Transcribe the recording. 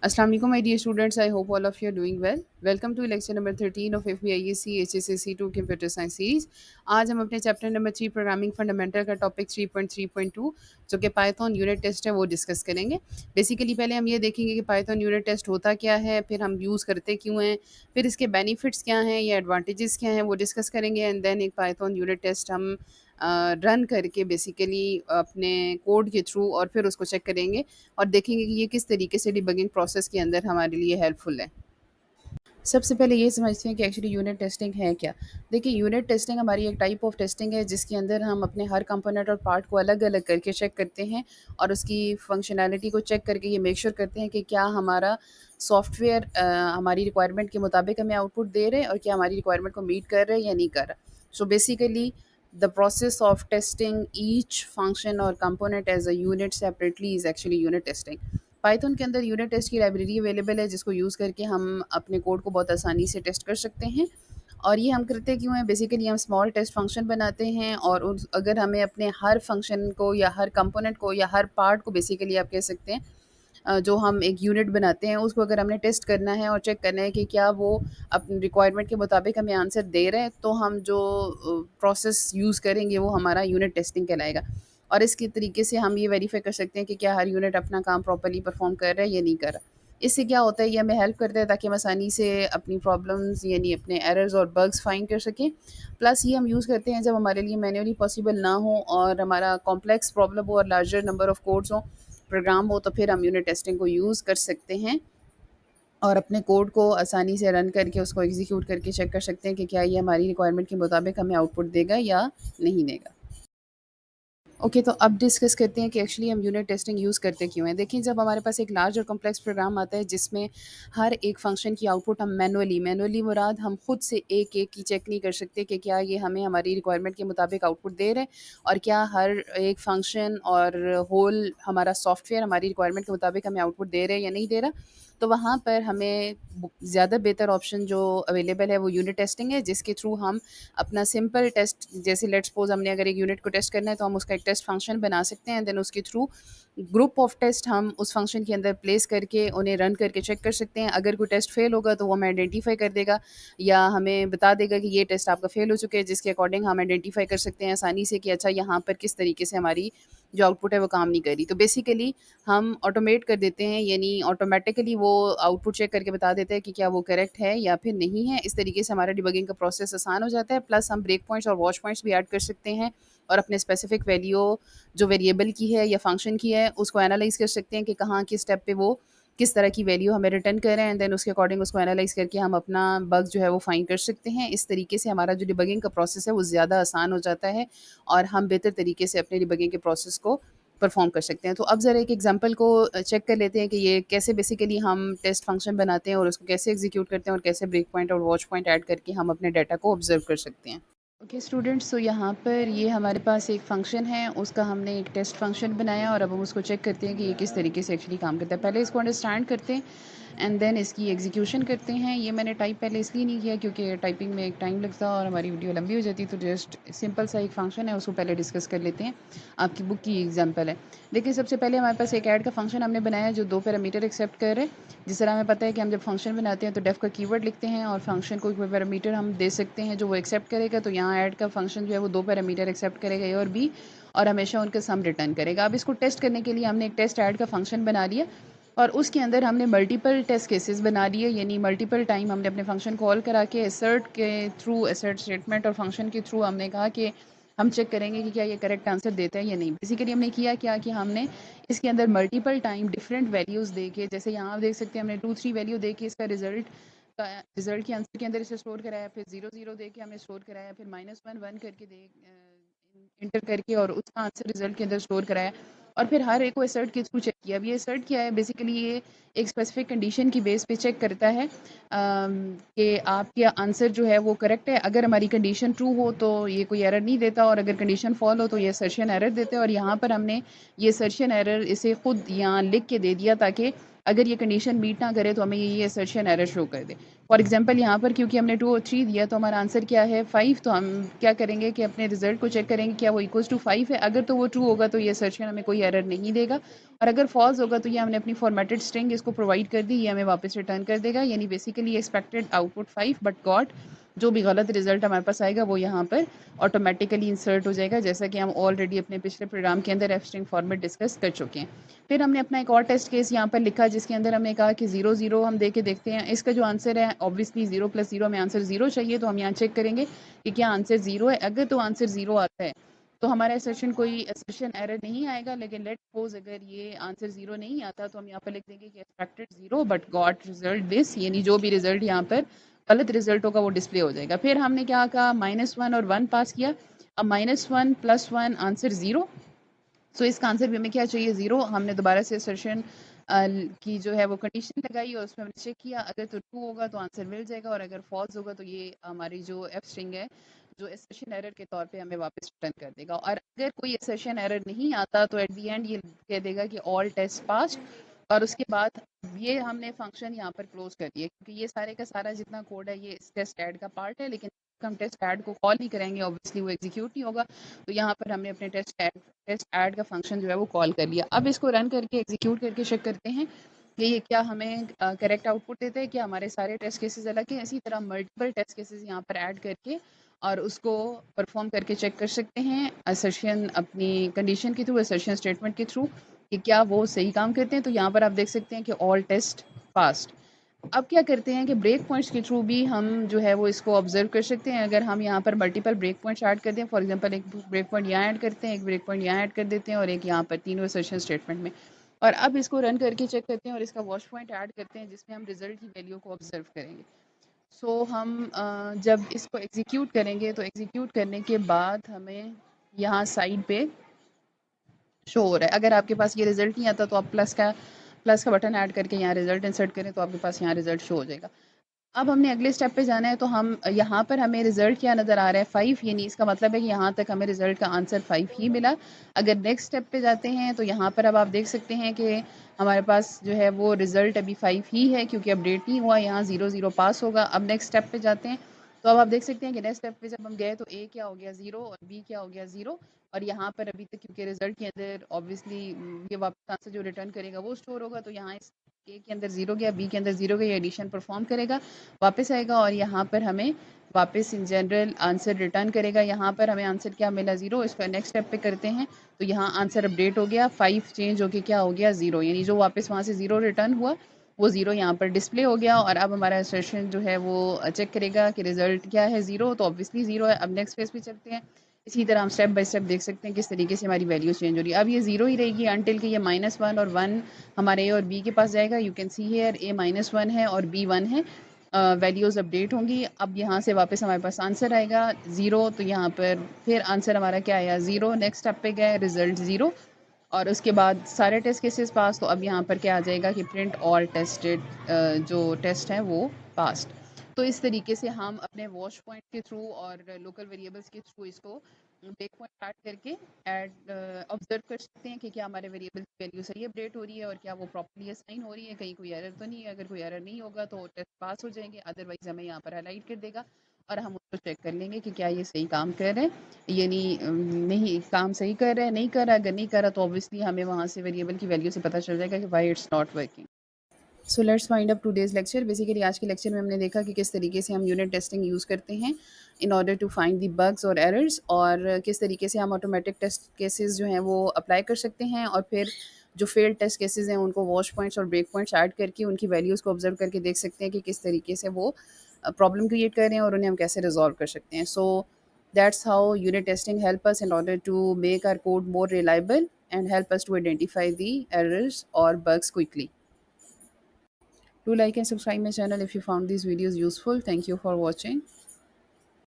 Assalamu alaikum, my dear students. I hope all of you are doing well. Welcome to lecture number 13 of FBIEC HSSC 2 Computer Science Series. आज हम अपने chapter number 3 programming fundamental का topic 3.3.2 जो कि Python unit test है वो discuss करेंगे। Basically पहले हम ये देखेंगे कि पाइथन यूनिट टेस्ट होता क्या है, फिर हम यूज़ करते क्यों हैं, फिर इसके बेनिफिट्स क्या हैं या एडवांटेजेस क्या हैं वो डिस्कस करेंगे एंड देन एक पाइथन यूनिट टेस्ट हम रन करके बेसिकली अपने कोड के थ्रू और फिर उसको चेक करेंगे और देखेंगे कि ये किस तरीके से डिबगिंग प्रोसेस के अंदर हमारे लिए हेल्पफुल है। सबसे पहले ये समझते हैं कि एक्चुअली यूनिट टेस्टिंग है क्या। देखिए, यूनिट टेस्टिंग हमारी एक टाइप ऑफ टेस्टिंग है जिसके अंदर हम अपने हर कंपोनेंट और पार्ट को अलग अलग करके चेक करते हैं और उसकी फंक्शनैलिटी को चेक करके ये मेक श्योर करते हैं कि क्या हमारा सॉफ्टवेयर हमारी रिक्वायरमेंट के मुताबिक हमें आउटपुट दे रहे हैं और क्या हमारी रिक्वायरमेंट को मीट कर रहे हैं या नहीं कर रहा। So basically the process of testing each function और component as a unit separately is actually unit testing. Python के अंदर यूनिट टेस्ट की लाइब्रेरी अवेलेबल है जिसको यूज़ करके हम अपने कोड को बहुत आसानी से टेस्ट कर सकते हैं। और ये हम करते क्यों हैं, बेसिकली हम स्मॉल टेस्ट फंक्शन बनाते हैं और अगर हमें अपने हर फंक्शन को या हर कंपोनेंट को या हर पार्ट को बेसिकली आप कह सकते हैं जो हम एक यूनिट बनाते हैं उसको अगर हमने टेस्ट करना है और चेक करना है कि क्या वो अपनी रिक्वायरमेंट के मुताबिक हमें आंसर दे रहे हैं, तो हम जो प्रोसेस यूज़ करेंगे वो हमारा यूनिट टेस्टिंग कहलाएगा। और इसके तरीके से हम ये वेरीफाई कर सकते हैं कि क्या हर यूनिट अपना काम प्रॉपर्ली परफॉर्म कर रहा है या नहीं कर रहा। इससे क्या होता है, ये हमें हेल्प करता है ताकि हम आसानी से अपनी प्रॉब्लम्स यानी अपने एरर्स और बग्स फाइंड कर सकें। प्लस ये हम यूज़ करते हैं जब हमारे लिए मैन्युअली पॉसिबल ना हो और हमारा कॉम्प्लेक्स प्रॉब्लम हो और लार्जर नंबर ऑफ कोड्स हो, प्रोग्राम हो, तो फिर हम यूनिट टेस्टिंग को यूज़ कर सकते हैं और अपने कोड को आसानी से रन करके उसको एग्जीक्यूट करके चेक कर सकते हैं कि क्या ये हमारी रिक्वायरमेंट के मुताबिक हमें आउटपुट देगा या नहीं देगा। ओके, तो अब डिस्कस करते हैं कि एक्चुअली हम यूनिट टेस्टिंग यूज़ करते क्यों हैं। देखिए, जब हमारे पास एक लार्ज और कॉम्प्लेक्स प्रोग्राम आता है जिसमें हर एक फंक्शन की आउटपुट हम मैनुअली मुराद हम खुद से एक-एक की चेक नहीं कर सकते कि क्या ये हमें हमारी रिक्वायरमेंट के मुताबिक आउटपुट दे रहे हैं और क्या हर एक फंक्शन और होल हमारा सॉफ्टवेयर हमारी रिक्वायरमेंट के मुताबिक हमें आउटपुट दे रहे हैं या नहीं दे रहा। तो वहाँ पर हमें ज़्यादा बेहतर ऑप्शन जो अवेलेबल है वो यूनिट टेस्टिंग है, जिसके थ्रू हम अपना सिंपल टेस्ट, जैसे लेट्स सपोज हमने अगर एक यूनिट को टेस्ट करना है तो हम उसका एक टेस्ट फंक्शन बना सकते हैं, देन उसके थ्रू ग्रुप ऑफ टेस्ट हम उस फंक्शन के अंदर प्लेस करके उन्हें रन करके चेक कर सकते हैं। अगर कोई टेस्ट फेल होगा तो वो हमें आइडेंटिफाई कर देगा या हमें बता देगा कि ये टेस्ट आपका फेल हो चुका है, जिसके अकॉर्डिंग हम आइडेंटिफाई कर सकते हैं आसानी से कि अच्छा यहाँ पर किस तरीके से हमारी जो आउटपुट है वो काम नहीं कर रही। तो बेसिकली हम ऑटोमेट कर देते हैं, यानी ऑटोमेटिकली वो आउटपुट चेक करके बता देता है कि क्या वो करेक्ट है या फिर नहीं है। इस तरीके से हमारा डिबगिंग का प्रोसेस आसान हो जाता है। प्लस हम ब्रेक पॉइंट्स और वॉच पॉइंट्स भी ऐड कर सकते हैं और अपने स्पेसिफिक वैल्यू जो वेरिएबल की है या फंक्शन की है उसको एनालाइज कर सकते हैं कि कहाँ किस स्टेप पे वो किस तरह की वैल्यू हमें रिटर्न कर रहे हैं, देन उसके अकॉर्डिंग उसको एनालाइज करके हम अपना बग जो है वो फाइंड कर सकते हैं। इस तरीके से हमारा जो डिबगिंग का प्रोसेस है वो ज़्यादा आसान हो जाता है और हम बेहतर तरीके से अपने डिबगिंग के प्रोसेस को परफॉर्म कर सकते हैं। तो अब ज़रा एक एग्जांपल को चेक कर लेते हैं कि ये कैसे बेसिकली हम टेस्ट फंक्शन बनाते हैं और उसको कैसे एग्जीक्यूट करते हैं और कैसे ब्रेक पॉइंट और वॉच पॉइंट ऐड करके हम अपने डाटा को ऑब्जर्व कर सकते हैं। ओके स्टूडेंट्स, तो यहाँ पर ये हमारे पास एक फ़ंक्शन है, उसका हमने एक टेस्ट फंक्शन बनाया और अब हम उसको चेक करते हैं कि ये किस तरीके से एक्चुअली काम करता है। पहले इसको अंडरस्टैंड करते हैं एंड देन इसकी एग्जीक्यूशन करते हैं। ये मैंने टाइप पहले इसलिए नहीं किया क्योंकि टाइपिंग में एक टाइम लगता और हमारी वीडियो लंबी हो जाती, तो जस्ट सिंपल सा एक फंक्शन है उसको पहले डिस्कस कर लेते हैं। आपकी बुक की एग्जाम्पल है। देखिए, सबसे पहले हमारे पास एक ऐड का फंक्शन हमने बनाया जो 2 पैरामीटर एक्सेप्ट कर रहे हैं। जिस तरह हमें पता है कि हम जब फंक्शन बनाते हैं तो डेफ का कीवर्ड लिखते हैं और फंक्शन को कोई पैरामीटर हम दे सकते हैं जो वो एक्सेप्ट करेगा। तो यहाँ ऐड का फंक्शन जो है वो 2 पैरामीटर एक्सेप्ट करेगा, ए और बी, और हमेशा उनका सम रिटर्न करेगा। अब इसको टेस्ट करने के लिए हमने एक टेस्ट ऐड का फंक्शन बना लिया और उसके अंदर हमने मल्टीपल टेस्ट केसेस बना लिए, यानी मल्टीपल टाइम हमने अपने फंक्शन कॉल करा के असर्ट के थ्रू, असर्ट स्टेटमेंट और फंक्शन के थ्रू हमने कहा कि हम चेक करेंगे कि क्या ये करेक्ट आंसर देता है या नहीं। बेसिकली हमने किया क्या कि हमने इसके अंदर मल्टीपल टाइम डिफरेंट वैल्यूज़ दे के, जैसे यहाँ आप देख सकते हैं हमने 2-3 वैल्यू दे के इसका रिजल्ट के आंसर के अंदर इसे स्टोर कराया, फिर 0-0 दे के हमने स्टोर कराया, फिर -1-1 करके दे इंटर करके और उसका आंसर रिजल्ट के अंदर स्टोर कराया और फिर हर एक को असर्ट के थ्रू चेक किया। अब ये असर्ट क्या है, बेसिकली ये एक स्पेसिफिक कंडीशन की बेस पे चेक करता है कि आपका आंसर जो है वो करेक्ट है। अगर हमारी कंडीशन ट्रू हो तो ये कोई एरर नहीं देता और अगर कंडीशन फॉल हो तो ये असर्शन एरर देता है। और यहाँ पर हमने ये असर्शन एरर इसे खुद यहाँ लिख के दे दिया ताकि अगर ये कंडीशन मीट ना करे तो हमें ये असर्शन एरर शो कर दे। फॉर एग्जांपल यहाँ पर क्योंकि हमने 2 और 3 दिया तो हमारा आंसर क्या है 5, तो हम क्या करेंगे कि अपने रिजल्ट को चेक करेंगे क्या वो इक्वल्स टू 5 है। अगर तो वो ट्रू होगा तो ये असर्शन हमें कोई एरर नहीं देगा, और अगर फॉल्स होगा तो ये हमने अपनी फॉर्मेटेड स्ट्रिंग इसको प्रोवाइड कर दी, ये हमें वापस रिटर्न कर देगा। यानी basically expected output 5 but got, जो भी गलत रिजल्ट हमारे पास आएगा वो यहाँ पर ऑटोमेटिकली इंसर्ट हो जाएगा, जैसा कि हम ऑलरेडी अपने पिछले प्रोग्राम के अंदर एफ स्ट्रिंग फॉर्मेट डिस्कस कर चुके हैं। फिर हमने अपना एक और टेस्ट केस यहाँ पर लिखा जिसके अंदर हमने कहा कि 0 0 हम दे के देखते हैं। इसका जो आंसर है ऑब्वियसली 0 + 0 हमें आंसर 0 चाहिए, तो हम यहाँ चेक करेंगे कि क्या आंसर 0 है। अगर तो आंसर 0 आता है तो हमारा असर्शन कोई असर्शन एरर नहीं आएगा, लेकिन लेट सपोज अगर ये आंसर 0 नहीं आता तो हम यहाँ पर लिख देंगे कि expected 0 but got result this, यानी जो भी रिजल्ट यहाँ पर गलत रिजल्ट होगा वो डिस्प्ले हो जाएगा। फिर हमने क्या कहा, -1 और 1 पास किया। अब -1 + 1 आंसर 0, सो इसका आंसर भी हमें क्या चाहिए 0। हमने दोबारा से असर्शन की जो है वो कंडीशन लगाई और उसमें हमने चेक किया, अगर तो ट्रू होगा तो आंसर मिल जाएगा, और अगर फॉल्स होगा तो ये हमारी जो एफ स्ट्रिंग है जो असर्शन एरर के तौर पे हमें वापस रिटर्न कर देगा। और अगर कोई असर्शन एरर नहीं आता तो एट द एंड ये कह देगा कि ऑल टेस्ट पास, और उसके बाद ये हमने फंक्शन यहाँ पर क्लोज कर दिया, क्योंकि ये सारे का सारा जितना कोड है ये इस टेस्ट ऐड का पार्ट है, लेकिन हम टेस्ट ऐड को कॉल नहीं करेंगे ऑब्वियसली वो एग्जीक्यूट नहीं होगा। तो यहाँ पर हमने अपने टेस्ट ऐड का फंक्शन जो है वो कॉल कर लिया। अब इसको रन करके एग्जीक्यूट करके चेक करते हैं कि ये क्या हमें करेक्ट आउटपुट देता है, क्या हमारे सारे टेस्ट केसेस अलग हैं। इसी तरह मल्टीपल टेस्ट केसेस यहाँ पर ऐड करके और उसको परफॉर्म करके चेक कर सकते हैं असर्शन अपनी कंडीशन के थ्रू, असर्शन स्टेटमेंट के थ्रू, कि क्या वो सही काम करते हैं। तो यहाँ पर आप देख सकते हैं कि ऑल टेस्ट पास्ड। अब क्या करते हैं कि ब्रेक पॉइंट्स के थ्रू भी हम जो है वो इसको ऑब्जर्व कर सकते हैं। अगर हम यहाँ पर मल्टीपल ब्रेक पॉइंट्स ऐड करते हैं, फॉर एग्जांपल एक ब्रेक पॉइंट यहाँ ऐड करते हैं, एक ब्रेक पॉइंट यहाँ ऐड कर देते हैं और एक यहाँ पर, तीनों असर्शन स्टेटमेंट में, और अब इसको रन करके चेक करते हैं और इसका वॉच पॉइंट ऐड करते हैं जिसमें हम रिजल्ट की वैल्यू को ऑब्जर्व करेंगे। सो हम जब इसको एग्जीक्यूट करेंगे तो एग्जीक्यूट करने के बाद हमें यहाँ साइड पे शो हो रहा है। अगर आपके पास ये रिजल्ट नहीं आता तो आप प्लस का बटन ऐड करके यहाँ रिजल्ट इंसर्ट करें तो आपके पास यहाँ रिजल्ट शो हो जाएगा। अब हमने अगले स्टेप पे जाना है, तो हम यहाँ पर हमें रिजल्ट क्या नज़र आ रहा है 5, यानी इसका मतलब है कि यहाँ तक हमें रिजल्ट का आंसर 5 ही मिला। अगर नेक्स्ट स्टेप पे जाते हैं तो यहाँ पर अब आप देख सकते हैं कि हमारे पास जो है वो रिजल्ट अभी 5 ही है, क्योंकि अपडेट नहीं हुआ, यहाँ 0 0 पास होगा। अब नेक्स्ट स्टेप पे जाते हैं तो अब आप देख सकते हैं कि नेक्स्ट स्टेप पे जब हम गए तो ए क्या हो गया 0 और बी क्या हो गया 0, और यहाँ पर अभी तक क्योंकि रिजल्ट के अंदर ऑब्वियसली ये वापस आंसर जो रिटर्न करेगा वो स्टोर होगा, तो यहाँ इस ए के अंदर 0 गया, बी के अंदर 0 गया, ये एडिशन परफॉर्म करेगा, वापस आएगा और यहाँ पर हमें वापस इन जनरल आंसर रिटर्न करेगा। यहाँ पर हमें आंसर क्या मिला 0। इस पर नेक्स्ट स्टेप पे करते हैं तो यहाँ आंसर अपडेट हो गया, 5 चेंज होके क्या हो गया 0, यानी जो वापस वहाँ से 0 रिटर्न हुआ वो 0 यहाँ पर डिस्प्ले हो गया। और अब हमारा सेशन जो है वो चेक करेगा कि रिजल्ट क्या है 0, तो ऑब्वियसली 0 है। अब नेक्स्ट पेज पे चलते हैं। इसी तरह हम स्टेप बाय स्टेप देख सकते हैं किस तरीके से हमारी वैल्यू चेंज हो रही है। अब ये 0 ही रहेगी अनटिल कि ये -1 और 1 हमारे ए और बी के पास जाएगा। यू कैन सी हियर ए -1 है और बी 1 है। वैल्यूज़ अपडेट होंगी। अब यहाँ से वापस हमारे पास आंसर आएगा 0, तो यहाँ पर फिर आंसर हमारा क्या आया 0। नेक्स्ट स्टेप पे गए, रिजल्ट 0, और उसके बाद सारे टेस्ट केसेस पास। तो अब यहाँ पर क्या आ जाएगा कि प्रिंट ऑल टेस्टेड, जो टेस्ट है वो पास्ड। तो इस तरीके से हम अपने वॉच पॉइंट के थ्रू और लोकल वेरिएबल्स के थ्रू इसको ब्रेक पॉइंट ऐड करके ऐड ऑब्जर्व कर सकते हैं कि क्या हमारे वेरिएबल की वैल्यू सही अपडेट हो रही है और क्या वो प्रॉपर्ली असाइन हो रही है, कहीं कोई एरर तो नहीं है। अगर कोई एरर नहीं होगा तो टेस्ट पास हो जाएंगे, अदरवाइज हमें यहाँ पर हाईलाइट कर देगा और हम उसको चेक कर लेंगे कि क्या ये सही काम कर रहे हैं, यानी नहीं काम सही कर रहा है, नहीं कर रहा। अगर नहीं कर रहा तो ऑब्वियसली हमें वहाँ से वेरिएबल की वैल्यू से पता चल जाएगा कि why it's not working. So let's find up today's lecture. Basically आज के लेक्चर में हमने देखा कि किस तरीके से हम यूनिट टेस्टिंग यूज़ करते हैं in order to find the bugs और एरर्स, और किस तरीके से हम ऑटोमेटिक टेस्ट केसेस जो हैं वो अप्लाई कर सकते हैं, और फिर जो फेल्ड टेस्ट केसेस हैं उनको वॉच पॉइंट्स और ब्रेक पॉइंट्स ऐड करके उनकी वैल्यूज़ को ऑब्जर्व करके देख सकते हैं कि किस तरीके से वो प्रॉब्लम क्रिएट कर रहे हैं और उन्हें हम कैसे रिजॉल्व कर सकते हैं। So that's how unit testing help us in order to make our code more reliable and help us to identify the errors or bugs quickly. Do like and subscribe my channel if you found these videos useful. Thank you for watching.